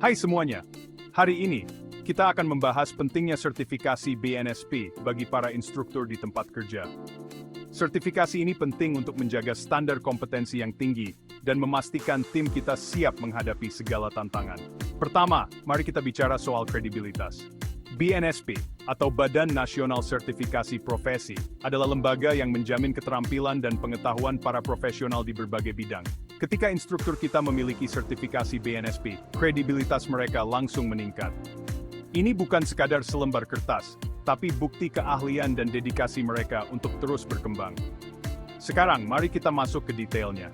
Hai semuanya, hari ini kita akan membahas pentingnya sertifikasi BNSP bagi para instruktur di tempat kerja. Sertifikasi ini penting untuk menjaga standar kompetensi yang tinggi dan memastikan tim kita siap menghadapi segala tantangan. Pertama, mari kita bicara soal kredibilitas. BNSP, atau Badan Nasional Sertifikasi Profesi, adalah lembaga yang menjamin keterampilan dan pengetahuan para profesional di berbagai bidang. Ketika instruktur kita memiliki sertifikasi BNSP, kredibilitas mereka langsung meningkat. Ini bukan sekadar selembar kertas, tapi bukti keahlian dan dedikasi mereka untuk terus berkembang. Sekarang, mari kita masuk ke detailnya.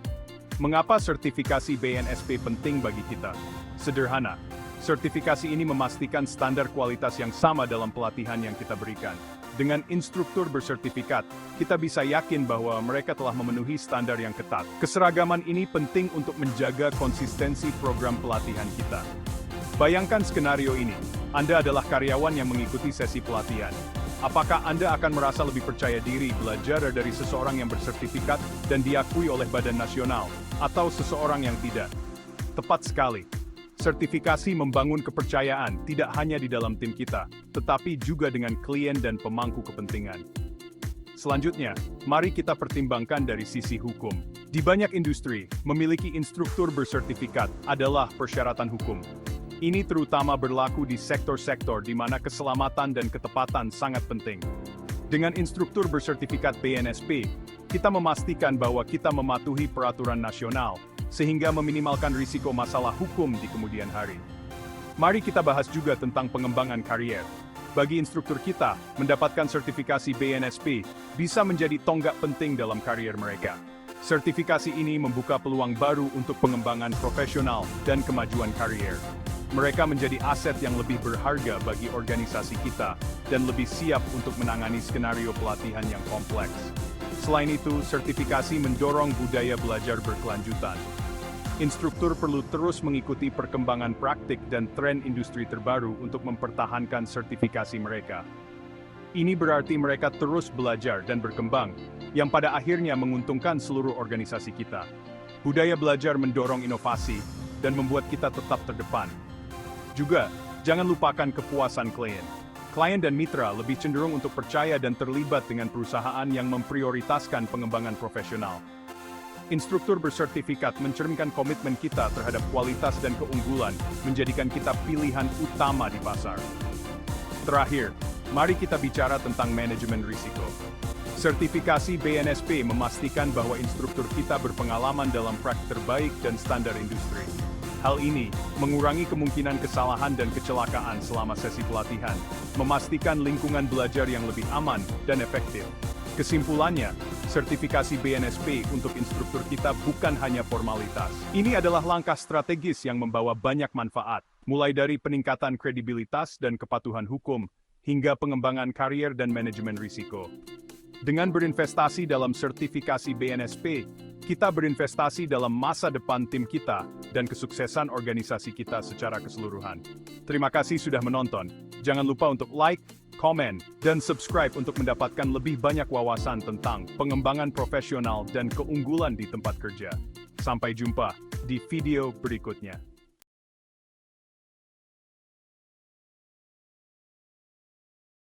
Mengapa sertifikasi BNSP penting bagi kita? Sederhana. Sertifikasi ini memastikan standar kualitas yang sama dalam pelatihan yang kita berikan. Dengan instruktur bersertifikat, kita bisa yakin bahwa mereka telah memenuhi standar yang ketat. Keseragaman ini penting untuk menjaga konsistensi program pelatihan kita. Bayangkan skenario ini, Anda adalah karyawan yang mengikuti sesi pelatihan. Apakah Anda akan merasa lebih percaya diri belajar dari seseorang yang bersertifikat dan diakui oleh badan nasional, atau seseorang yang tidak? Tepat sekali. Sertifikasi membangun kepercayaan tidak hanya di dalam tim kita, tetapi juga dengan klien dan pemangku kepentingan. Selanjutnya, mari kita pertimbangkan dari sisi hukum. Di banyak industri, memiliki instruktur bersertifikat adalah persyaratan hukum. Ini terutama berlaku di sektor-sektor di mana keselamatan dan ketepatan sangat penting. Dengan instruktur bersertifikat BNSP, kita memastikan bahwa kita mematuhi peraturan nasional, sehingga meminimalkan risiko masalah hukum di kemudian hari. Mari kita bahas juga tentang pengembangan karier. Bagi instruktur kita, mendapatkan sertifikasi BNSP bisa menjadi tonggak penting dalam karier mereka. Sertifikasi ini membuka peluang baru untuk pengembangan profesional dan kemajuan karier. Mereka menjadi aset yang lebih berharga bagi organisasi kita dan lebih siap untuk menangani skenario pelatihan yang kompleks. Selain itu, sertifikasi mendorong budaya belajar berkelanjutan. Instruktur perlu terus mengikuti perkembangan praktik dan tren industri terbaru untuk mempertahankan sertifikasi mereka. Ini berarti mereka terus belajar dan berkembang, yang pada akhirnya menguntungkan seluruh organisasi kita. Budaya belajar mendorong inovasi dan membuat kita tetap terdepan. Juga, jangan lupakan kepuasan klien. Klien dan mitra lebih cenderung untuk percaya dan terlibat dengan perusahaan yang memprioritaskan pengembangan profesional. Instruktur bersertifikat mencerminkan komitmen kita terhadap kualitas dan keunggulan, menjadikan kita pilihan utama di pasar. Terakhir, mari kita bicara tentang manajemen risiko. Sertifikasi BNSP memastikan bahwa instruktur kita berpengalaman dalam praktik terbaik dan standar industri. Hal ini mengurangi kemungkinan kesalahan dan kecelakaan selama sesi pelatihan, memastikan lingkungan belajar yang lebih aman dan efektif. Kesimpulannya, sertifikasi BNSP untuk instruktur kita bukan hanya formalitas. Ini adalah langkah strategis yang membawa banyak manfaat, mulai dari peningkatan kredibilitas dan kepatuhan hukum, hingga pengembangan karier dan manajemen risiko. Dengan berinvestasi dalam sertifikasi BNSP, kita berinvestasi dalam masa depan tim kita dan kesuksesan organisasi kita secara keseluruhan. Terima kasih sudah menonton. Jangan lupa untuk like, komen, dan subscribe untuk mendapatkan lebih banyak wawasan tentang pengembangan profesional dan keunggulan di tempat kerja. Sampai jumpa di video berikutnya.